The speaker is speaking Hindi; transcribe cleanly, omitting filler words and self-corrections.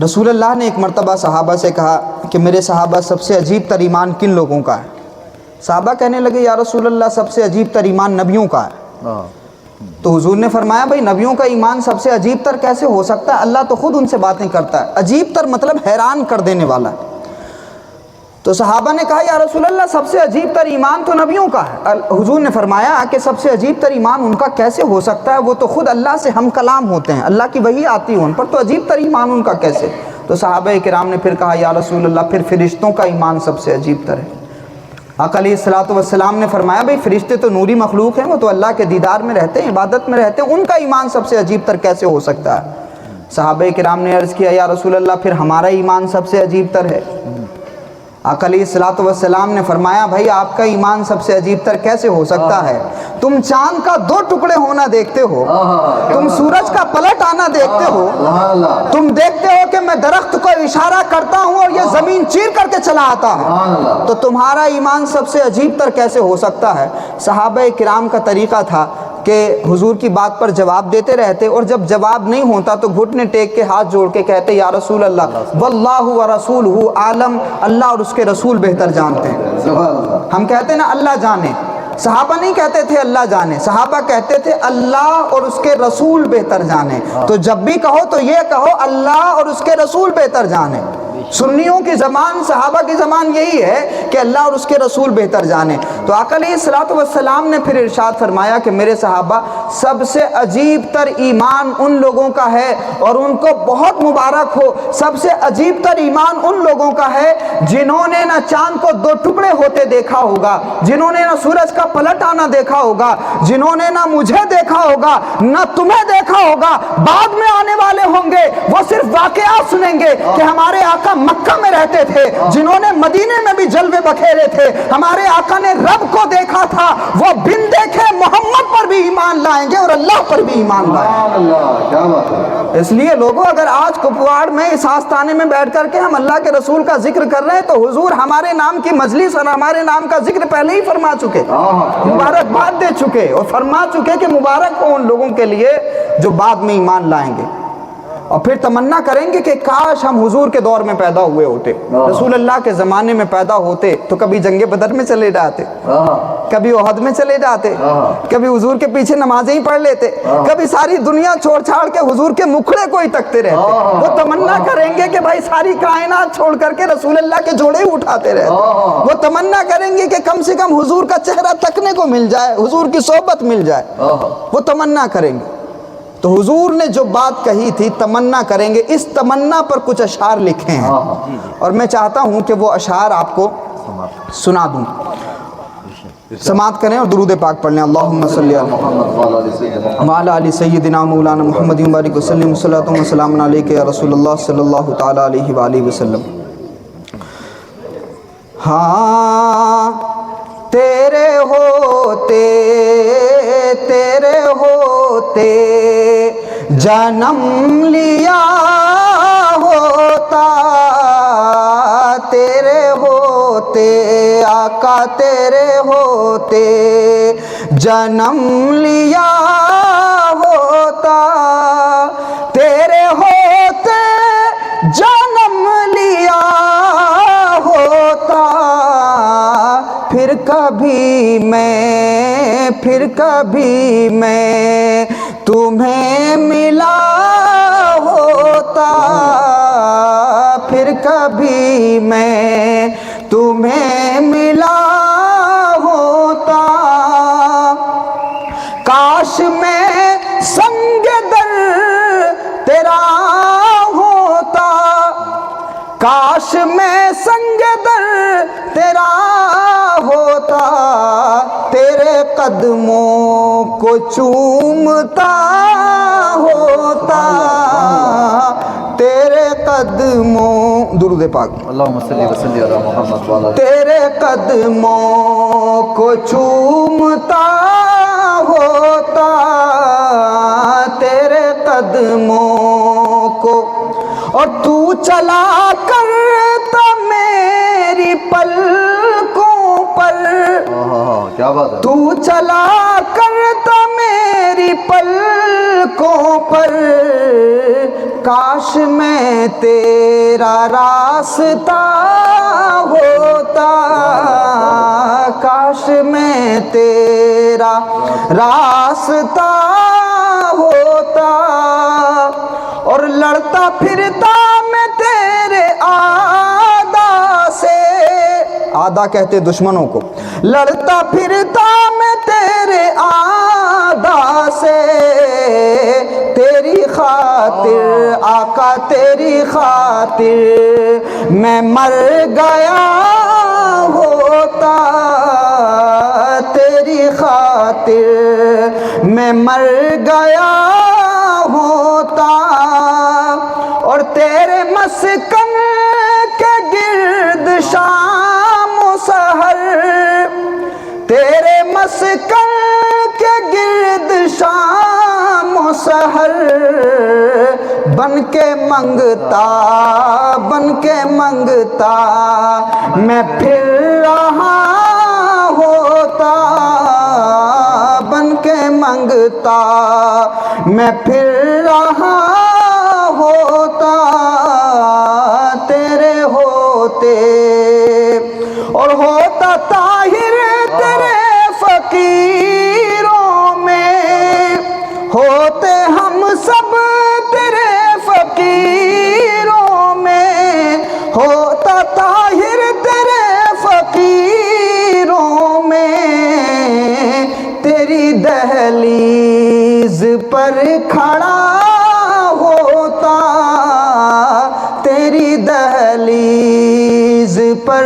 रसूलुल्लाह ने एक मर्तबा सहाबा से कहा कि मेरे सहाबा सबसे अजीब तर ईमान किन लोगों का है? सहाबा कहने लगे या रसूलुल्लाह सबसे अजीब तर ईमान नबियों का है। तो हुजूर ने फरमाया भाई नबियों का ईमान सबसे अजीब तर कैसे हो सकता है? अल्लाह तो खुद उनसे बातें करता है। अजीब तर मतलब हैरान कर देने वाला। तो सहाबा ने कहा या रसूलल्लाह सबसे अजीब तर ईमान तो नबियों का है। हुजूर ने फरमाया कि सबसे अजीब तर ईमान उनका कैसे हो सकता है? वो तो खुद अल्लाह से हम कलाम होते हैं, अल्लाह की वही आती है उन पर, तो अजीब तर ईमान उनका कैसे? तो सहाबा किराम ने फिर कहा या रसूलल्लाह फिर फरिश्तों का ईमान सबसे अजीब तर है। आका अलैहिस्सलातु वस्सलाम ने फरमाया भाई फरिश्ते तो नूरी मखलूक हैं, वो तो अल्लाह के दीदार में रहते हैं, इबादत में रहते हैं, उनका ईमान सबसे अजीब तर कैसे हो सकता है? सहाबा किराम ने अर्ज़ किया या रसूलल्लाह फिर हमारा ईमान सबसे अजीब तर है। आका अलैहिस्सलातु वस्सलाम ने फरमाया भाई आपका ईमान सबसे अजीब तर कैसे हो सकता है? तुम चांद का 2 टुकड़े होना देखते हो, तुम सूरज का पलट आना देखते हो, तुम देखते हो कि मैं दरख्त को इशारा करता हूँ और ये जमीन चीर करके चला आता है, तो तुम्हारा ईमान सबसे अजीब तर कैसे हो सकता है? सहाबा किराम का तरीका था कि हुजूर की बात पर जवाब देते रहते और जब जवाब नहीं होता तो घुटने टेक के हाथ जोड़ के कहते या रसूल अल्लाह वल्लाहु व रसूलहु आलम, अल्लाह और उसके रसूल बेहतर जानते हैं। हम कहते हैं ना अल्लाह जाने, सहाबा नहीं कहते थे अल्लाह जाने, सहाबा कहते थे अल्लाह और उसके रसूल बेहतर जाने। तो जब भी कहो तो ये कहो अल्लाह और उसके रसूल बेहतर जाने। सुन्नियों की ज़बान, सहाबा की ज़बान यही है कि अल्लाह और उसके रसूल बेहतर जाने। तो आका अलैहिस्सलातु वस्सलाम ने फिर इरशाद फरमाया कि मेरे सहाबा सबसे अजीब तर ईमान उन लोगों का है और उनको बहुत मुबारक हो, सबसे अजीब तर ईमान उन लोगों का है जिन्होंने ना चांद को 2 टुकड़े होते देखा होगा, जिन्होंने ना सूरज का पलट आना देखा होगा, जिन्होंने ना मुझे देखा होगा ना तुम्हें देखा होगा, बाद में आने वाले होंगे वो सिर्फ वाक़या सुनेंगे कि हमारे आका मक्का में रहते थे, जिन्होंने मदीने में भी जलवे बखेरे थे, हमारे आका ने रब को देखा था, वो बिन देखे मोहम्मद पर भी ईमान लाएंगे और अल्लाह पर भी ईमान लाएंगे। इसलिए लोगों अगर आज कुपवाड़ में इस आस्थाने में बैठ करके हम अल्लाह के रसूल का जिक्र कर रहे हैं तो हुजूर हमारे नाम की मजलिस और हमारे नाम का जिक्र पहले ही फरमा चुके, मुबारकबाद दे चुके और फरमा चुके कि मुबारक हो उन लोगों के लिए जो बाद में ईमान लाएंगे। और फिर तमन्ना करेंगे कि काश हम हुजूर के दौर में पैदा हुए होते, रसूल अल्लाह के ज़माने में पैदा होते तो कभी जंगे बदर में चले जाते, कभी ओहद में चले जाते, कभी हुजूर के पीछे नमाजें ही पढ़ लेते, कभी सारी दुनिया छोड़ छाड़ के हुजूर के मुखड़े को ही तकते रहते। वो तमन्ना करेंगे कि भाई सारी कायनात छोड़ करके रसूल अल्लाह के जोड़े ही उठाते रहते। वो तमन्ना करेंगे कि कम से कम हुजूर का चेहरा तकने को मिल जाए, हुजूर की सोहबत मिल जाए, वो तमन्ना करेंगे। तो हुजूर ने जो बात कही थी तमन्ना करेंगे, इस तमन्ना पर कुछ अशार लिखे हैं और मैं चाहता हूं कि वो अशार आपको सुना दूं। समात करें और दुरूद पाक पढ़ लें। अल्लाहुम्मा सल्ली व अला आलि सय्यिदिना मौलाना मुहम्मद बारिक वसल्लम सल्लल्लाहु व सल्लम अलैका या रसूलल्लाह सल्लल्लाहु तआला अलैहि व आलिहि वसल्लम। हाँ तेरे होते जन्म लिया होता, तेरे होते आका तेरे होते जन्म लिया होता, तेरे होते जन्म लिया होता, फिर कभी मैं तुम्हें मिला होता, फिर कभी मैं तुम्हें मिला होता, काश मैं संग दर तेरा होता, काश मैं संग दर तेरा होता, तेरे कदमों को चूमता होता, तेरे कदमों दुरूद पाक अल्लाहुम्मा सल्ली व सल्लिम अला मुहम्मद व अला तेरे कदमों को चूमता होता, तेरे कदमों को और तू चला करता मेरी पलकों पर, क्या बात है, तू चला करता मेरी तेरी पलकों पर, काश मैं तेरा रास्ता होता, काश मैं तेरा रास्ता होता, और लड़ता फिरता मैं तेरे आदा से, आदा कहते दुश्मनों को, लड़ता फिरता मैं तेरे आदा से, तेरी खातिर आका तेरी खातिर मैं मर गया होता, तेरी खातिर मैं मर गया होता, और तेरे मस्कन के गिर्द शाम सहर, तेरे मस्कन के गिर्द शाम सहर, बन के मंगता, बन के मंगता मैं फिर रहा होता, बन के मंगता मैं फिर रहा होता, तेरे होते, और होता ताहिर तेरे फकीरों में, होते हम सब तेरे फकीरों में, होता ताहिर तेरे फकीरों में, तेरी दहलीज पर खड़ा होता, तेरी दहलीज पर